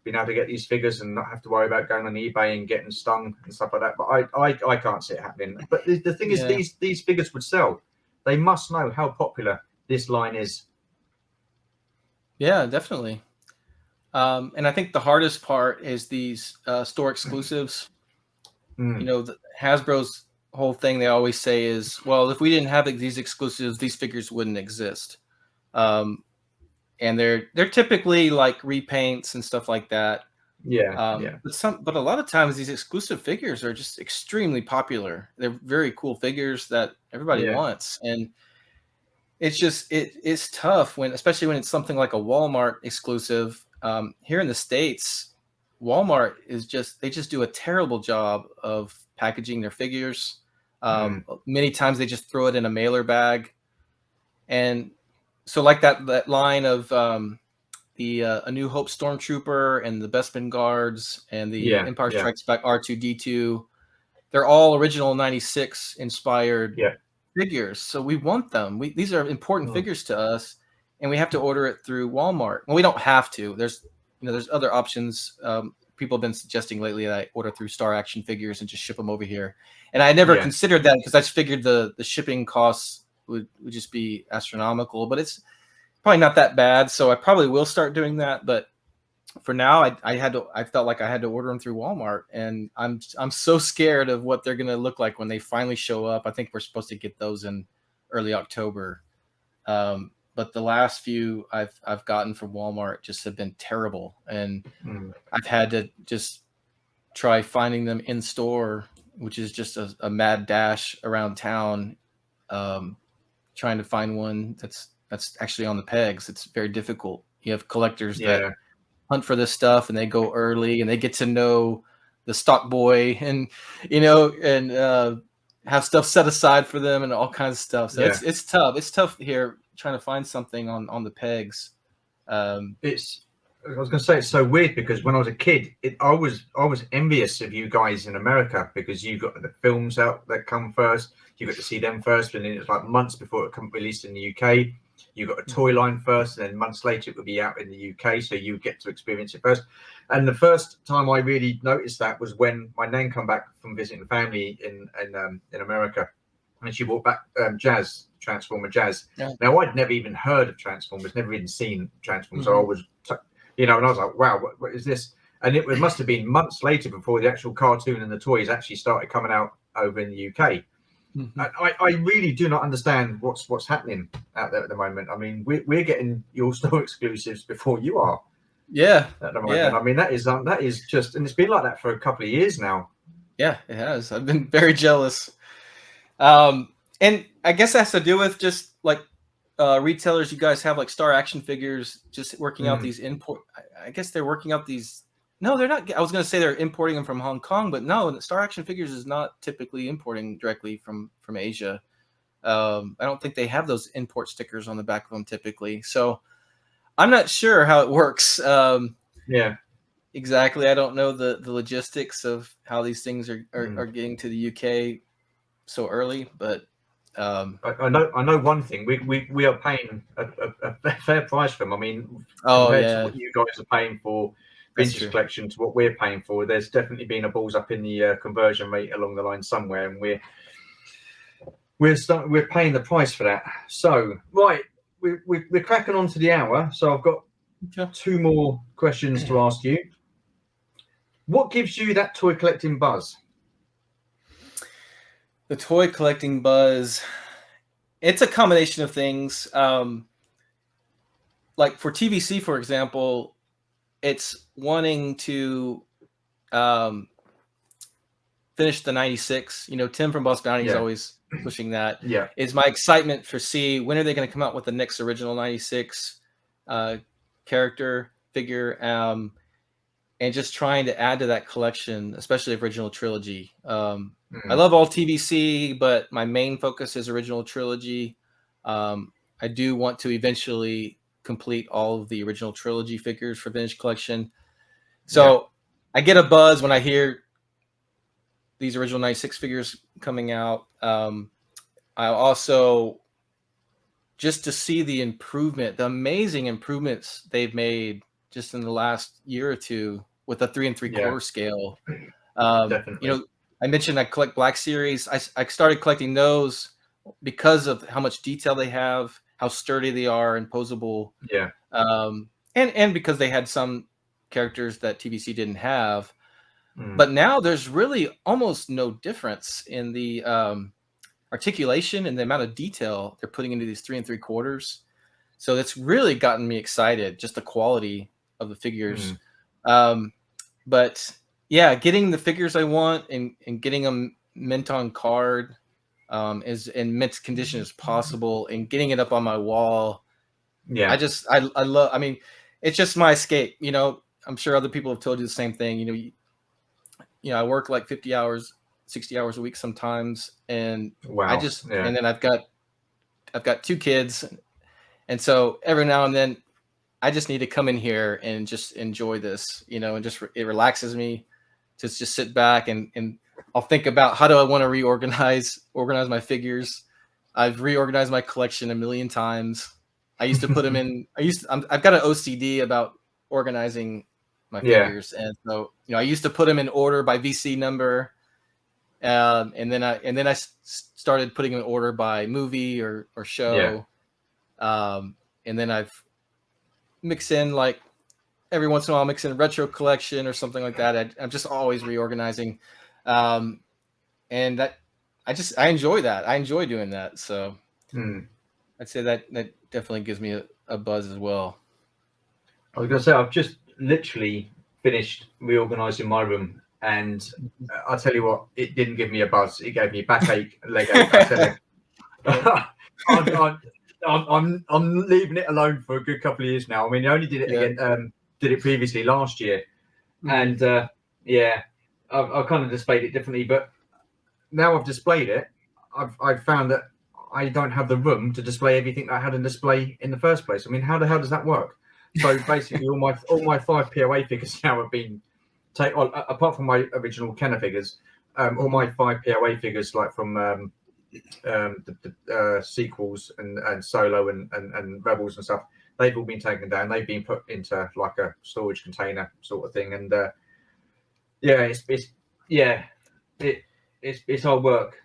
being able to get these figures and not have to worry about going on eBay and getting stung and stuff like that. But I can't see it happening. But the thing is, these figures would sell. They must know how popular this line is. Yeah, definitely. And I think the hardest part is these store exclusives. Hasbro's whole thing they always say is, well, if we didn't have these exclusives, these figures wouldn't exist. And they're typically like repaints and stuff like that. But a lot of times these exclusive figures are just extremely popular. They're very cool figures that everybody wants, and it's just it's tough especially when it's something like a Walmart exclusive. Here in the States, Walmart they just do a terrible job of packaging their figures. Many times they just throw it in a mailer bag, and so like that line of the A New Hope Stormtrooper and the Bespin Guards and the Empire Strikes Back R2-D2, they're all original 96 inspired figures. So we want them. These are important figures to us, and we have to order it through Walmart. Well, we don't have to. There's other options. People have been suggesting lately that I order through Star Action Figures and just ship them over here. And I never considered that because I just figured the shipping costs would just be astronomical, but it's probably not that bad. So I probably will start doing that. But for now, I felt like I had to order them through Walmart, and I'm so scared of what they're going to look like when they finally show up. I think we're supposed to get those in early October. But the last few I've gotten from Walmart just have been terrible, and I've had to just try finding them in store, which is just a mad dash around town, trying to find one that's actually on the pegs. It's very difficult. You have collectors that hunt for this stuff, and they go early, and they get to know the stock boy, and have stuff set aside for them and all kinds of stuff. So it's tough. It's tough here trying to find something on the pegs. I was going to say, it's so weird because when I was a kid, I was envious of you guys in America because you got the films out that come first. You got to see them first, and then it's like months before it come released in the UK. You got a toy line first, and then months later it would be out in the UK, so you get to experience it first. And the first time I really noticed that was when my nan come back from visiting family in America, and she brought back Transformer Jazz. Now I'd never even heard of Transformers, never even seen Transformers. So I was, and I was like, wow, what is this? And it must have been months later before the actual cartoon and the toys actually started coming out over in the UK. I really do not understand what's happening out there at the moment. I mean, we're getting your store exclusives before you are. Yeah. At the moment. I mean, that is just, and it's been like that for a couple of years now. Yeah, it has. I've been very jealous. And I guess that has to do with just like retailers. You guys have like Star Action Figures just working out these import. I guess they're working out these. No, they're not. I was going to say they're importing them from Hong Kong, but no, Star Action Figures is not typically importing directly from Asia. I don't think they have those import stickers on the back of them typically. So I'm not sure how it works. Yeah. Exactly. I don't know the logistics of how these things are getting to the UK so early, but I know one thing. We are paying a fair price for them. I mean, oh compared to yeah, what you guys are paying for that's vintage true. collection to what we're paying for, there's definitely been a balls up in the conversion rate along the line somewhere, and we're paying the price for that. So right, we're cracking on to the hour. So I've got Okay. 2 more questions to ask you. What gives you that toy collecting buzz? The toy collecting buzz. It's a combination of things. Like for TVC, for example, it's wanting to um, finish the 96. You know, Tim from Boss Bounty is Yeah, always pushing that. yeah, It's my excitement for when are they going to come out with the next original 96 character figure, and just trying to add to that collection, especially original trilogy. I love all TVC, but my main focus is original trilogy. I do want to eventually complete all of the original trilogy figures for vintage collection. So I get a buzz when I hear these original 96 figures coming out. I also, just to see the improvement, the amazing improvements they've made just in the last year or two with the 3 3/4 scale. definitely. You know, I mentioned I collect Black Series. I started collecting those because of how much detail they have, how sturdy they are and posable. Yeah, And because they had some characters that TVC didn't have. mm. But now there's really almost no difference in the articulation and the amount of detail they're putting into these 3 3/4. So it's really gotten me excited, just the quality of the figures. But yeah, getting the figures I want and getting them mint on card is in mint condition as possible, and getting it up on my wall. Yeah, I love. I mean, it's just my escape. You know, I'm sure other people have told you the same thing. You know, I work like 50 hours, 60 hours a week sometimes, and wow, and then I've got 2 kids, and so every now and then I just need to come in here and just enjoy this, you know, and just it relaxes me to just sit back and I'll think about how do I want to organize my figures. I've reorganized my collection a million times. I used to put them in. I've got an OCD about organizing my figures, and so I used to put them in order by VC number, and then I started putting them in order by movie or show, and then I've mixed in like every once in a while, mix in a retro collection or something like that. I'm just always reorganizing, and that I enjoy that. I enjoy doing that. So I'd say that definitely gives me a buzz as well. I was going to say, I've just literally finished reorganizing my room, and I'll tell you what, it didn't give me a buzz. It gave me backache, leg ache. I tell you, I'm leaving it alone for a good couple of years now. I mean, I only did it again, did it previously last year, and I've kind of displayed it differently. But now I've displayed it, I've found that I don't have the room to display everything that I had in display in the first place. I mean, how the hell does that work? So basically, all my 5 POA figures now have been taken. Apart from my original Kenner figures, all my 5 POA figures, like from the sequels and Solo and Rebels and stuff, they've all been taken down. They've been put into like a storage container sort of thing. And it's hard work.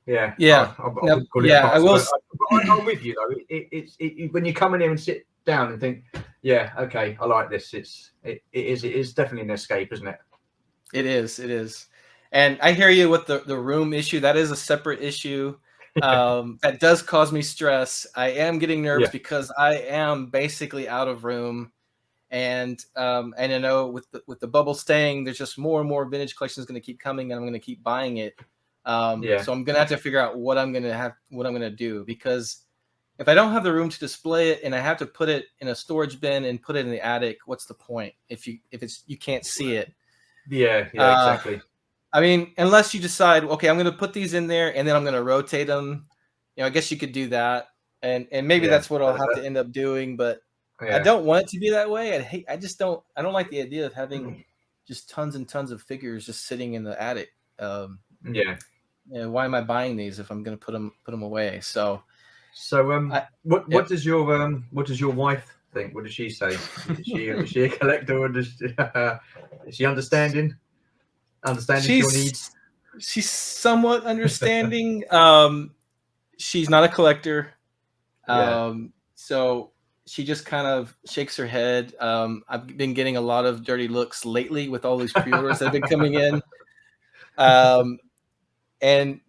Yeah. I wouldn't call it a I will. but I'm with you though. It's when you come in here and sit down and think, yeah, okay, I like this. It is definitely an escape, isn't it? It is. And I hear you with the room issue. That is a separate issue. That does cause me stress. I am getting nervous because I am basically out of room. And I know with the bubble staying, there's just more and more vintage collections going to keep coming, and I'm going to keep buying it. So I'm going to have to figure out what I'm going to do, because if I don't have the room to display it and I have to put it in a storage bin and put it in the attic, what's the point if you can't see it? Yeah, exactly. I mean, unless you decide, okay, I'm going to put these in there and then I'm going to rotate them I guess you could do that, and maybe that's what I'll have to end up doing. But I don't want it to be that way. I don't like the idea of having just tons and tons of figures just sitting in the attic. Why am I buying these if I'm going to put them away? So what does your wife think? What does she say? Is she a collector, or is she understanding your needs? She's somewhat understanding. She's not a collector. So she just kind of shakes her head. I've been getting a lot of dirty looks lately with all these pre-orders that have been coming in. And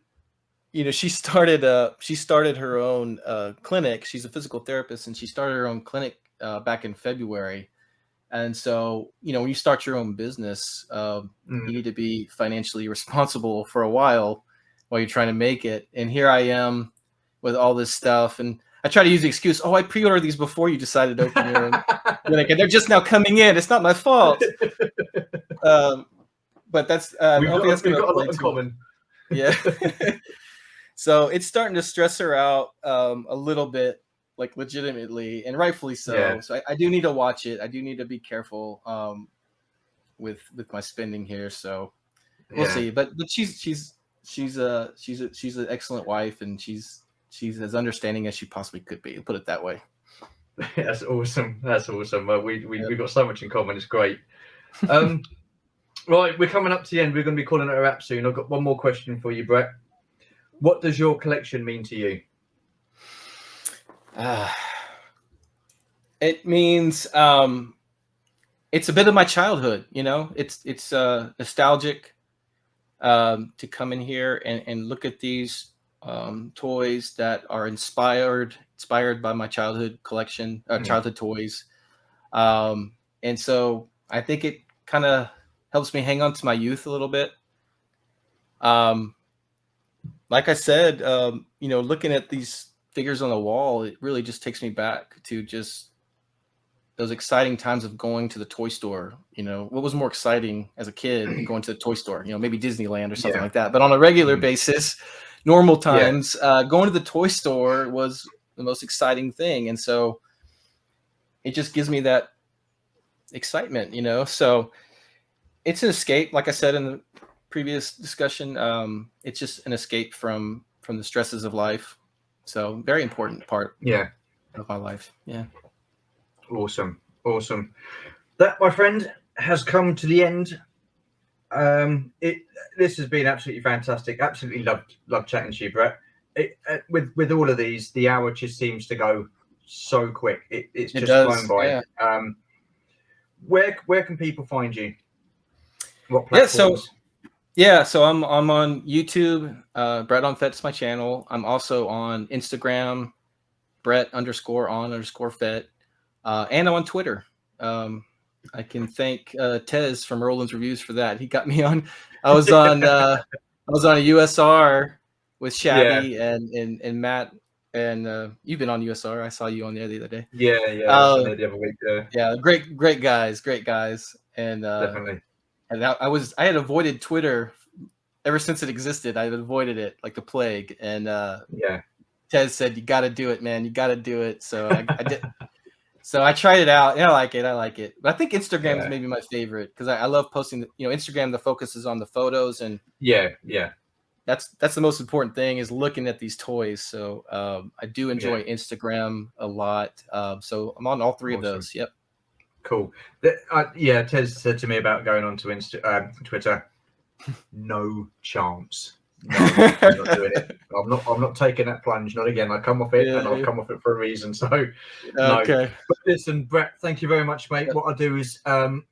she started her own clinic. She's a physical therapist, and she started her own clinic back in February. And so, when you start your own business, you need to be financially responsible for a while you're trying to make it. And here I am with all this stuff. And I try to use the excuse, I pre-ordered these before you decided to open your own clinic, and they're just now coming in. It's not my fault. But that's we've got a lot in common. Yeah. So it's starting to stress her out a little bit, like legitimately, and rightfully so. Yeah. So I do need to watch it. I do need to be careful with my spending here. So we'll see. But she's an excellent wife, and she's as understanding as she possibly could be. Put it that way. That's awesome. We've got so much in common. It's great. Right, we're coming up to the end. We're going to be calling it a wrap soon. I've got one more question for you, Brett. What does your collection mean to you? It means it's a bit of my childhood. It's nostalgic to come in here and look at these toys that are inspired by my childhood collection, childhood toys. And so I think it kind of helps me hang on to my youth a little bit. Like I said, looking at these figures on the wall, it really just takes me back to just those exciting times of going to the toy store. What was more exciting as a kid than going to the toy store? Maybe Disneyland or something like that. But on a regular basis, normal times, going to the toy store was the most exciting thing. And so it just gives me that excitement, So it's an escape, like I said in the previous discussion. It's just an escape from the stresses of life. So very important part of my life. Yeah. Awesome. That, my friend, has come to the end. This has been absolutely fantastic. Absolutely loved chatting to you, Brett. With all of these, the hour just seems to go so quick. It's just flown by. Where can people find you? What platforms? So I'm on YouTube. Brett on Fett's my channel. I'm also on Instagram, Brett_on_Fett, and I'm on Twitter. I can thank Tez from Roland's Reviews for that. He got me on. I was on a USR with Shabby and Matt, and you've been on USR. I saw you on there the other day. Yeah, I was on there the other week. Yeah, great guys, and definitely. And I had avoided Twitter ever since it existed. I had avoided it like the plague. And Tez said, "You got to do it, man. You got to do it." So I did. So I tried it out, and I like it. But I think Instagram is maybe my favorite because I love posting. Instagram, the focus is on the photos, and that's the most important thing is looking at these toys. So I do enjoy Instagram a lot. So I'm on all three of those. Yep. Cool. Tez said to me about going on to Twitter. No chance. No, I'm not doing it. I'm not taking that plunge. Not again. I come off it, and I've come off it for a reason. So no. Okay. But listen, Brett, thank you very much, mate. What I'll do is when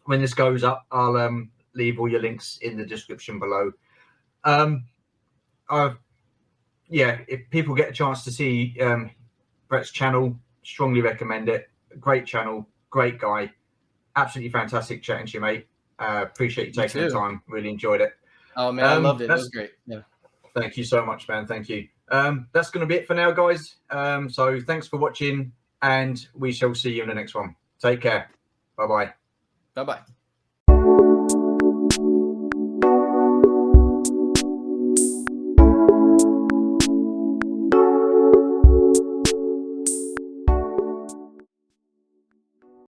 this goes up, I'll leave all your links in the description below. If people get a chance to see Brett's channel, strongly recommend it. Great channel, great guy, absolutely fantastic chatting to you, mate. Appreciate you taking the time. Really enjoyed it. Oh man, I loved it. It was great. Yeah. Thank you so much, man. Thank you. That's going to be it for now, guys. So thanks for watching, and we shall see you in the next one. Take care. Bye-bye. Bye-bye.